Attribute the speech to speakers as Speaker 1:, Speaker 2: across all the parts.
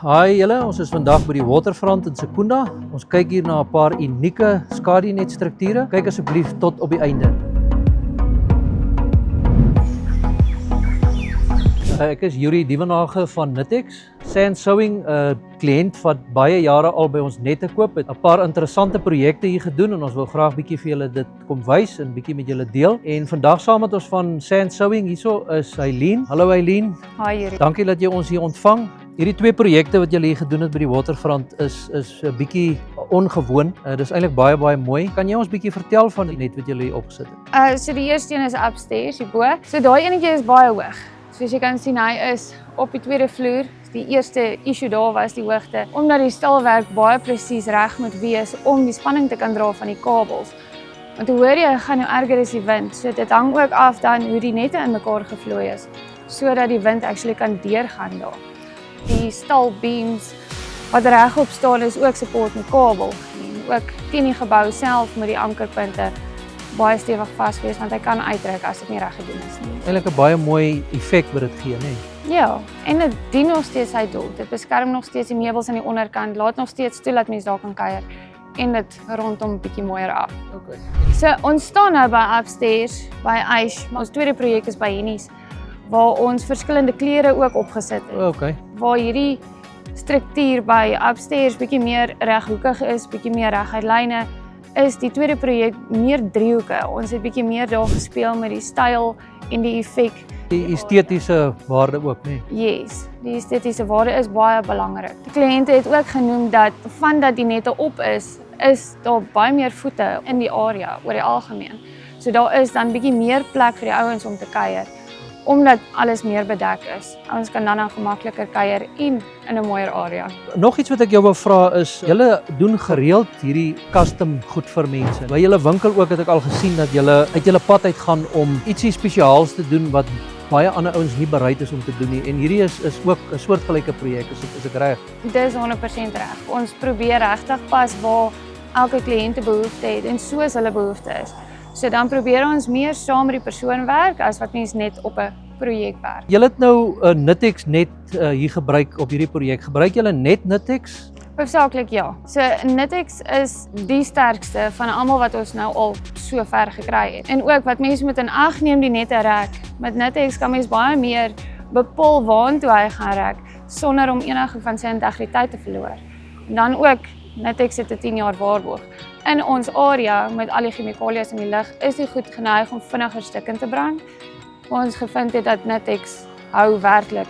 Speaker 1: Hi julle, ons is vandag by die Waterfront in Secunda. Ons kyk hier na 'n paar unieke skadunetstrukture. Kyk asseblief tot op die einde. Ek is Yuri Dievenage van Nitex. Sand Sewing, 'n kliënt wat baie jare al by ons nette koop, het 'n paar interessante projekte hier gedoen en ons wil graag bietjie vir julle dit kom wys en bietjie met julle deel. En vandag saam met ons van Sand Sewing hierso is Eileen. Hallo Eileen.
Speaker 2: Hi Yuri.
Speaker 1: Dankie dat jy ons hier ontvang. Hierdie twee projekte wat julle hier gedoen het by die Waterfront is 'n bietjie ongewoon. Dis eintlik baie mooi. Kan jy ons bietjie vertel van net wat julle hier opgesit het?
Speaker 2: So die eerste een is upstairs hierbo. So daai enetjie is baie hoog. Soos jy kan sien, hy is op die tweede vloer. Die eerste issue daar was die hoogte, omdat die stilwerk baie presies reg moet wees om die spanning te kan dra van die kabels. Want hoe hoor jy, gaan nou erger is die wind. So dit hang ook af dan hoe die nette in mekaar gevloei is, sodat die wind actually kan deurgaan daar. Die stal beams wat regop staan is ook support met kabel. En ook teen die gebou self met die ankerpunte baie stewig vas wees, want hy kan uitdruk as dit nie reg gedoen is nie.
Speaker 1: Eintlik 'n baie mooi effek wat dit gee, nê?
Speaker 2: Ja, en dit dien nog steeds sy doel. Dit beskerm nog steeds die meubels aan die onderkant, laat nog steeds toe dat mense daar kan kuier en dit rondom 'n bietjie mooier af.
Speaker 1: Okay.
Speaker 2: So ons staan nou by upstairs by Aish. Ons tweede projek is by Hennies waar ons verskillende kleure ook opgesit het.
Speaker 1: Okay.
Speaker 2: Waar hierdie struktuur by upstairs bietjie meer reghoekig is, bietjie meer reguit lyne, is die tweede projek meer driehoeke. Ons het bietjie meer daar gespeel met die styl en die effek.
Speaker 1: Die estetiese waarde ook, nê?
Speaker 2: Yes, die estetiese waarde is baie belangrik. Die kliënte het ook genoem dat vandat die nette op is daar baie meer voete in die area oor die algemeen. So daar is dan bietjie meer plek vir die ouens om te kuier, omdat alles meer bedek is. Ouens kan dan gemakliker kuier en in 'n mooier area.
Speaker 1: Nog iets wat ek jou wou vra is, julle doen gereeld hierdie custom goed vir mense. By julle winkel ook het ek al gesien dat julle uit julle pad uit gaan om ietsie spesiaals te doen wat baie ander ouens nie bereid is om te doen nie. En hierdie is ook 'n soortgelyke projek, is ek reg?
Speaker 2: Dis 100% reg. Ons probeer regtig pas waar elke kliënt 'n behoefte het en soos hulle behoefte is. So dan probeer ons meer saam met die persoon werk as wat mens net op 'n projek werk.
Speaker 1: Julle het nou 'n Nitex net hier gebruik op hierdie projek. Gebruik julle net Nitex?
Speaker 2: Hoofsaaklik ja. So Nitex is die sterkste van almal wat ons nou al so ver gekry het. En ook wat mense moet in ag neem die nette rek. Met Nitex kan mens baie meer bepaal waartoe hy gaan rek sonder om enige van sy integriteit te verloor. En dan ook Nitex het 'n 10 jaar waarborg. In ons area met al die chemikalieë in die lug is dit goed geneig om vinniger stukkend te brand. Maar ons gevind het dat Nitex hou werklik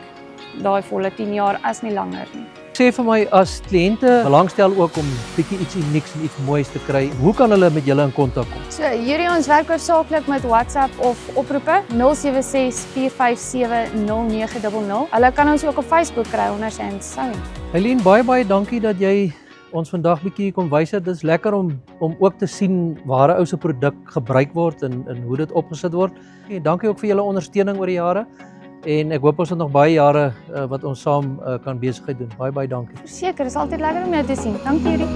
Speaker 2: daai volle 10 jaar as nie langer nie.
Speaker 1: Sê vir my, as kliënte belangstel ook om bietjie iets unieks en iets moois te kry, hoe kan hulle met julle in kontak kom?
Speaker 2: So hierdie ons werk hoofsaaklik met WhatsApp of oproepe 076-457-0900. Hulle kan ons ook op Facebook kry onder Sand Sewing.
Speaker 1: Eileen, baie dankie dat jy ons vandag bietjie kom wys het. Dit is lekker om ook te sien waar 'n ou se produk gebruik word en hoe dit opgesit word. En dankie ook vir julle ondersteuning oor die jare. En ek hoop ons het nog baie jare wat ons saam kan besigheid doen. Baie dankie.
Speaker 2: Verseker, is altyd lekker om jou te sien. Dankie Yuri.